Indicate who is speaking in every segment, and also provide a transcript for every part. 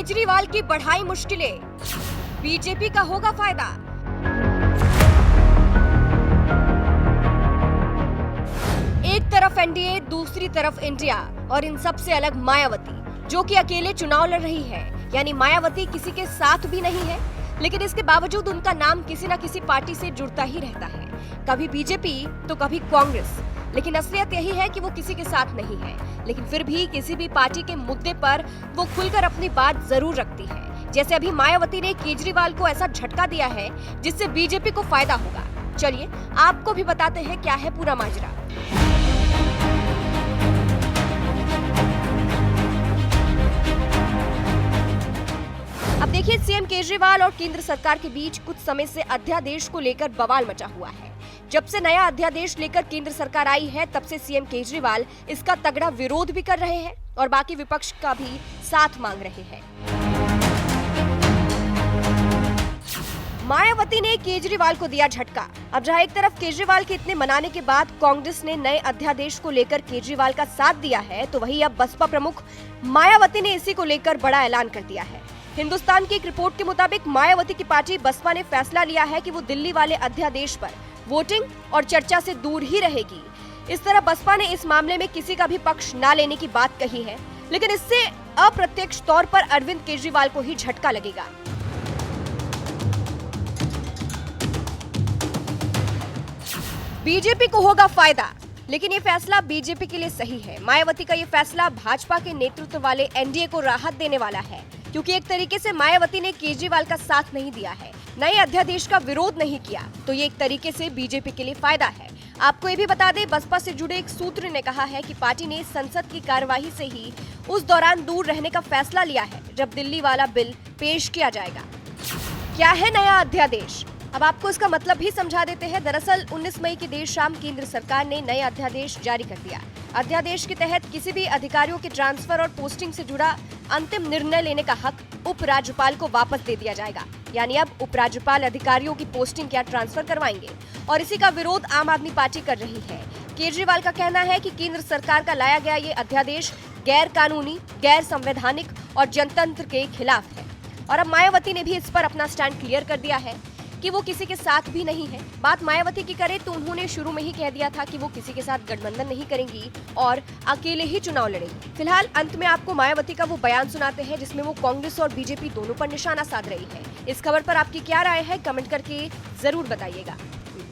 Speaker 1: केजरीवाल की बढ़ाई मुश्किलें, बीजेपी का होगा फायदा। एक तरफ एनडीए, दूसरी तरफ इंडिया और इन सब से अलग मायावती, जो कि अकेले चुनाव लड़ रही है। यानी मायावती किसी के साथ भी नहीं है, लेकिन इसके बावजूद उनका नाम किसी न किसी पार्टी से जुड़ता ही रहता है, कभी बीजेपी तो कभी कांग्रेस। लेकिन असलियत यही है कि वो किसी के साथ नहीं है, लेकिन फिर भी किसी भी पार्टी के मुद्दे पर वो खुलकर अपनी बात जरूर रखती है। जैसे अभी मायावती ने केजरीवाल को ऐसा झटका दिया है जिससे बीजेपी को फायदा होगा। चलिए आपको भी बताते हैं क्या है पूरा माजरा। अब देखिए, सीएम केजरीवाल और केंद्र सरकार के बीच कुछ समय से अध्यादेश को लेकर बवाल मचा हुआ है। जब से नया अध्यादेश लेकर केंद्र सरकार आई है, तब से सीएम केजरीवाल इसका तगड़ा विरोध भी कर रहे हैं और बाकी विपक्ष का भी साथ मांग रहे हैं। मायावती ने केजरीवाल को दिया झटका। अब जहां एक तरफ केजरीवाल के इतने मनाने के बाद कांग्रेस ने नए अध्यादेश को लेकर केजरीवाल का साथ दिया है, तो वहीं अब बसपा प्रमुख मायावती ने इसी को लेकर बड़ा ऐलान कर दिया है। हिंदुस्तान की एक रिपोर्ट के मुताबिक मायावती की पार्टी बसपा ने फैसला लिया है कि वो दिल्ली वाले अध्यादेश पर वोटिंग और चर्चा से दूर ही रहेगी। इस तरह बसपा ने इस मामले में किसी का भी पक्ष न लेने की बात कही है, लेकिन इससे अप्रत्यक्ष तौर पर अरविंद केजरीवाल को ही झटका लगेगा। बीजेपी को होगा फायदा, लेकिन ये फैसला बीजेपी के लिए सही है। मायावती का ये फैसला भाजपा के नेतृत्व वाले एनडीए को राहत देने वाला है, क्योंकि एक तरीके से मायावती ने केजरीवाल का साथ नहीं दिया है, नए अध्यादेश का विरोध नहीं किया, तो ये एक तरीके से बीजेपी के लिए फायदा है। आपको ये भी बता दें, बसपा से जुड़े एक सूत्र ने कहा है कि पार्टी ने संसद की कार्यवाही से ही उस दौरान दूर रहने का फैसला लिया है जब दिल्ली वाला बिल पेश किया जाएगा। क्या है नया अध्यादेश? अब आपको इसका मतलब भी समझा देते हैं। दरअसल 19 मई की देर शाम केंद्र सरकार ने नए अध्यादेश जारी कर दिया। अध्यादेश के तहत किसी भी अधिकारियों के ट्रांसफर और पोस्टिंग से जुड़ा अंतिम निर्णय लेने का हक उपराज्यपाल को वापस दे दिया जाएगा। यानी अब उपराज्यपाल अधिकारियों की पोस्टिंग या ट्रांसफर करवाएंगे, और इसी का विरोध आम आदमी पार्टी कर रही है। केजरीवाल का कहना है कि केंद्र सरकार का लाया गया ये अध्यादेश गैर कानूनी, गैर संवैधानिक और जनतंत्र के खिलाफ है। और अब मायावती ने भी इस पर अपना स्टैंड क्लियर कर दिया है कि वो किसी के साथ भी नहीं है। बात मायावती की करें तो उन्होंने शुरू में ही कह दिया था कि वो किसी के साथ गठबंधन नहीं करेंगी और अकेले ही चुनाव लड़ेंगी। फिलहाल अंत में आपको मायावती का वो बयान सुनाते हैं जिसमें वो कांग्रेस और बीजेपी दोनों पर निशाना साध रही है। इस खबर पर आपकी क्या राय है, कमेंट करके जरूर बताइएगा।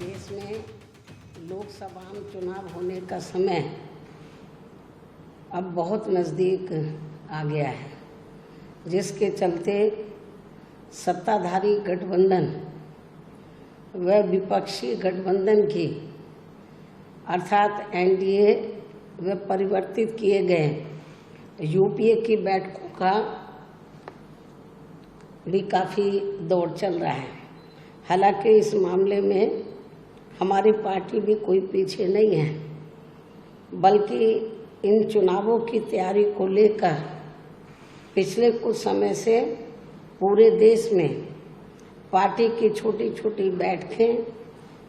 Speaker 2: देश में लोकसभा में चुनाव होने का समय अब बहुत नजदीक आ गया है, जिसके चलते सत्ताधारी गठबंधन व विपक्षी गठबंधन की अर्थात एनडीए व परिवर्तित किए गए यूपीए की बैठकों का भी काफ़ी दौर चल रहा है। हालांकि इस मामले में हमारी पार्टी भी कोई पीछे नहीं है, बल्कि इन चुनावों की तैयारी को लेकर पिछले कुछ समय से पूरे देश में पार्टी की छोटी छोटी बैठकें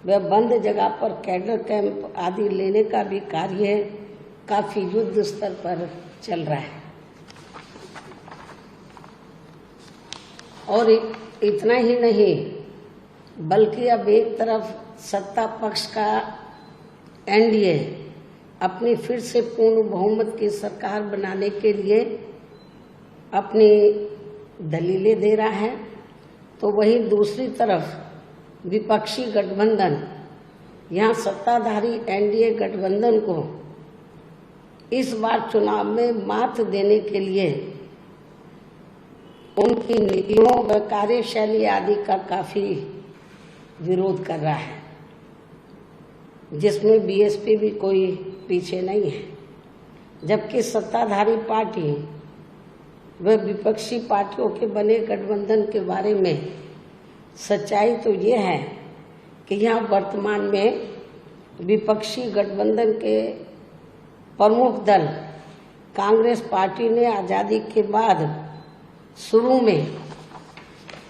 Speaker 2: व बंद जगह पर कैडर कैंप आदि लेने का भी कार्य काफ़ी युद्ध स्तर पर चल रहा है। और इतना ही नहीं, बल्कि अब एक तरफ सत्ता पक्ष का एनडीए अपनी फिर से पूर्ण बहुमत की सरकार बनाने के लिए अपनी दलीलें दे रहा है, तो वहीं दूसरी तरफ विपक्षी गठबंधन यहाँ सत्ताधारी एनडीए गठबंधन को इस बार चुनाव में मात देने के लिए उनकी नीतियों व कार्यशैली आदि का काफ़ी विरोध कर रहा है, जिसमें बीएसपी भी कोई पीछे नहीं है। जबकि सत्ताधारी पार्टी व विपक्षी पार्टियों के बने गठबंधन के बारे में सच्चाई तो ये है कि यहाँ वर्तमान में विपक्षी गठबंधन के प्रमुख दल कांग्रेस पार्टी ने आज़ादी के बाद शुरू में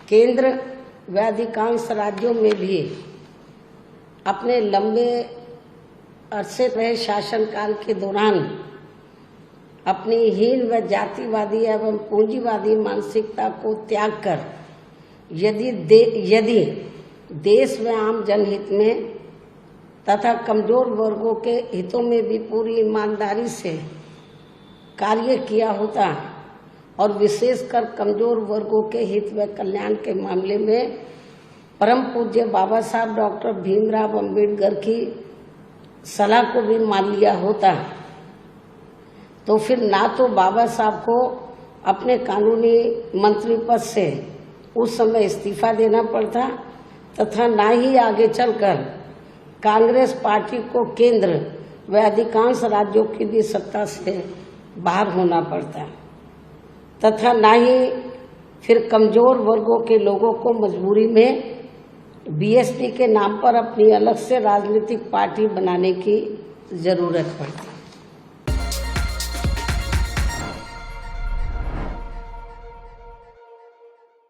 Speaker 2: केंद्र व अधिकांश राज्यों में भी अपने लंबे अरसे रहे शासनकाल के दौरान अपनी हीन व जातिवादी एवं पूंजीवादी मानसिकता को त्याग कर यदि देश व आम जनहित में तथा कमजोर वर्गों के हितों में भी पूरी ईमानदारी से कार्य किया होता और विशेषकर कमजोर वर्गों के हित व कल्याण के मामले में परम पूज्य बाबा साहब डॉक्टर भीमराव अंबेडकर की सलाह को भी मान लिया होता, तो फिर ना तो बाबा साहब को अपने कानूनी मंत्री पद से उस समय इस्तीफा देना पड़ता तथा ना ही आगे चलकर कांग्रेस पार्टी को केंद्र व अधिकांश राज्यों की भी सत्ता से बाहर होना पड़ता तथा ना ही फिर कमजोर वर्गों के लोगों को मजबूरी में बीएसपी के नाम पर अपनी अलग से राजनीतिक पार्टी बनाने की जरूरत पड़ती।